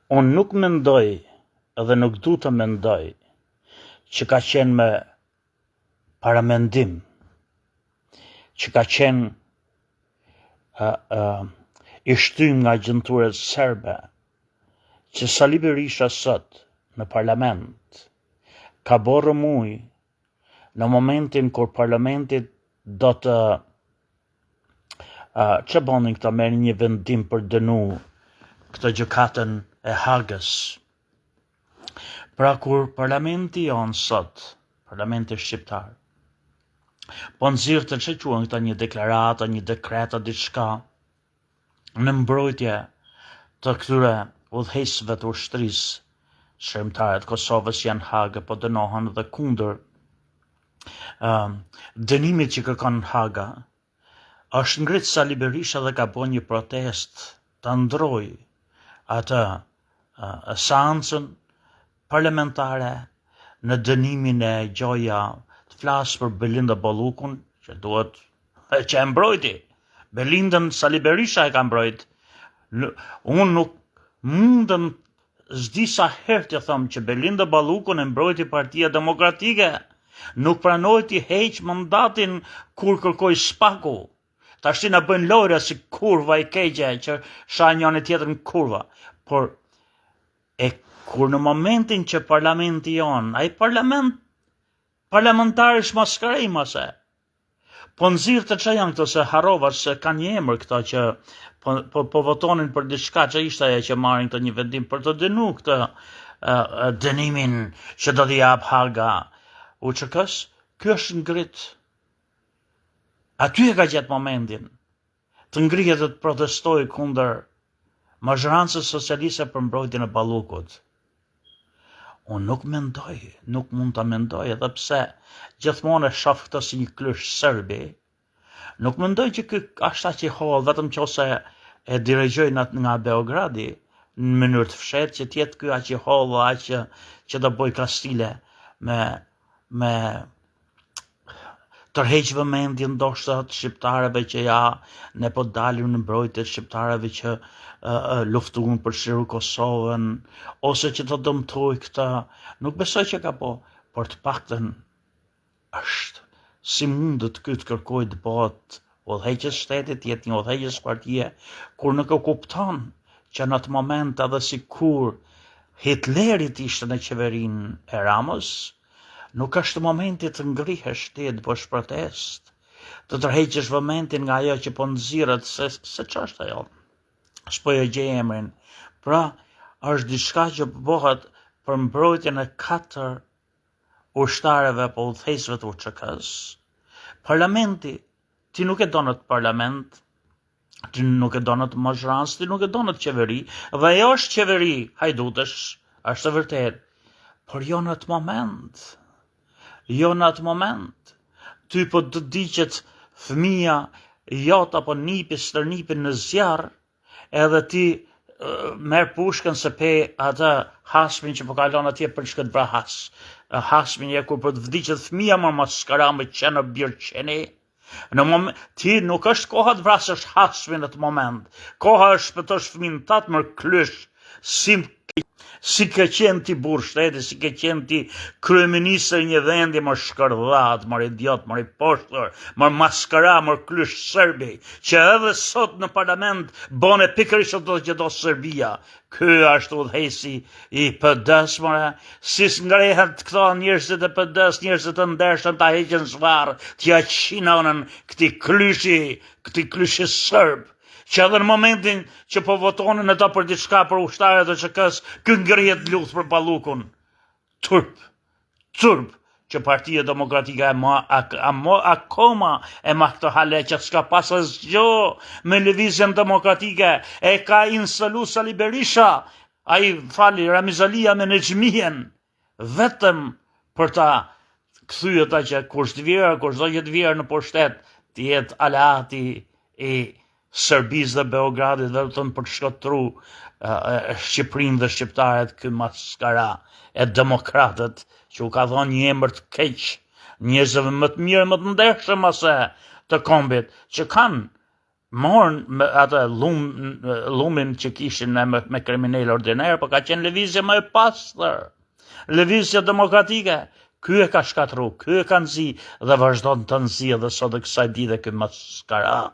Unë nuk mendoj edhe nuk du të mendoj që ka qenë me paramendim, që ka qenë i shtym nga agjenturet serbe, që Sali Berisha sot në parlament ka borë muj në momentin kur parlamentit do të që bonin këta merë një vendim për dënu këtë gjykatën e Hagës. Pra kur parlamenti jonë sot, parlamenti shqiptar, po nxirr të që quhen këta një deklarata, një dekreta, diçka, në mbrojtje të këtyre udhëheqësve të ushtrisë shërmtare të Kosovës janë Hagë, po dënohen dhe kundër dënimit që kërkon Haga, është ngrit Sali Berisha dhe ka bërë një protest të ndroj atë seancën parlamentare në dënimin e Gjoja, të flasë për Belinda Bollukun, që duhet që e mbrojti. Belindën Sali Berisha e ka mbrojt. Unë nuk mundëm s'di sa herë të thëmë që Belinda Bollukun e mbrojti Partia Demokratike. Nuk pranoj t'i heq mandatin kur kërkoj Spaku. Tashti na bëjnë lojra si kurva i keqe që sha njëri tjetrin kurva. Por kur në momentin që parlamenti jon, ai parlamentarish maskarej mase, po nxirr të që janë këto se harrova se kanë një emër këta që po votonin për diçka që ishte ajo që marrin këtë një vendim për të dënu këtë dënimin që do t'i jap Haga UÇK-s, ky është ngrit. Aty e ka gjetë momentin të ngrihet dhe të protestoj kundër mazhorancës socialiste për mbrojtjen e Ballukut. Unë nuk mendoj, nuk mund të mendoj, edhe pse gjithmonë e shoh këtë si një klysh serbi, nuk mendoj që ky është aq i holl, vetëm nëse e dirigjoj nga Beogradi në mënyrë të fshehtë, që të jetë ky aq i holl dhe aq që do bëj kastile me tërheq vëmendjen ndoshta të shqiptarëve që ja ne po dalim në mbrojtje të shqiptarëve që luftuan për shiru Kosovën, ose që të dëmtoj këta. Nuk besoj që ka po, por të paktën është si mundet ky të kërkoj të bëhet udhëheqës shtetit, jetë një udhëheqës partie, kur nuk e kupton që në atë moment edhe si kur Hitlerit ishte në qeverinë e Ramës, nuk është momenti të ngrihesh ti të bësh protest, të tërheqësh vëmendjen nga ajo që po nxirret se ç'është ajo. S'po e gjej emrin. Pra, është diçka që bëhet për mbrojtjen e 4 ushtarëve apo udhëheqësve të UÇK-s. Parlamenti, ti nuk e don atë parlament, ti nuk e don atë mazhorancë, ti nuk e don atë qeveri, dhe ajo është qeveri hajdutesh, është e vërtet, por jo në atë moment. Jo në atë moment. Ty po të diqet fëmia jot apo nipi stërnipin në zjarr, edhe ti merr pushkën se pe atë hasmin që po kalon atje për çka të vra hasmin e kur po të vdiqet fëmia më maskara me qenë birqeni. Në moment ti nuk është koha të vrasësh hasmin në atë moment. Koha është shpëtosh fëmin tat më klysh, si ke qenë ti burr shteti, si ke qenë ti kryeministër një vendi më shkërdhat, më idiot, më i poshtur, më maskara, më klysh serbi, që edhe sot në parlament bone pikërisht ato që do Serbia. Ky është udhëheqësi i PD-s, more, si ngrehet këto njerëzit e PD-s, njerëzit të ndershëm ta heqën zvarr, t'ja qinonën këtij klyshi serb, që edhe në momentin që po votonin ata për diçka për ushtarët e UÇK-s, ky ngrihet luft për Ballukun. Turp, që Partia Demokratike akoma e ma këtë hale që s'ka pas asgjë me lëvizjen demokratike, e ka instalu Sali Berisha, Ramizalia me Nexhmien, vetëm për ta kthyer ata që kush do që të vjerë në pushtet, të jetë aleati i Serbisë dhe Beogradit, vetëm për të shkatru Shqipërinë dhe shqiptarët, ky maskara e demokratët që u ka dhënë një emër të keq njerëzve më të mirë, më të ndershëm ase të kombit, që kanë morën atë lumin që kishin me kriminal ordinar, po ka qenë lëvizje më e pastër, lëvizje demokratike. Ky e ka shkatru, ky e ka nzi dhe vazhdon të nzi edhe sot e kësaj dite ky maskara.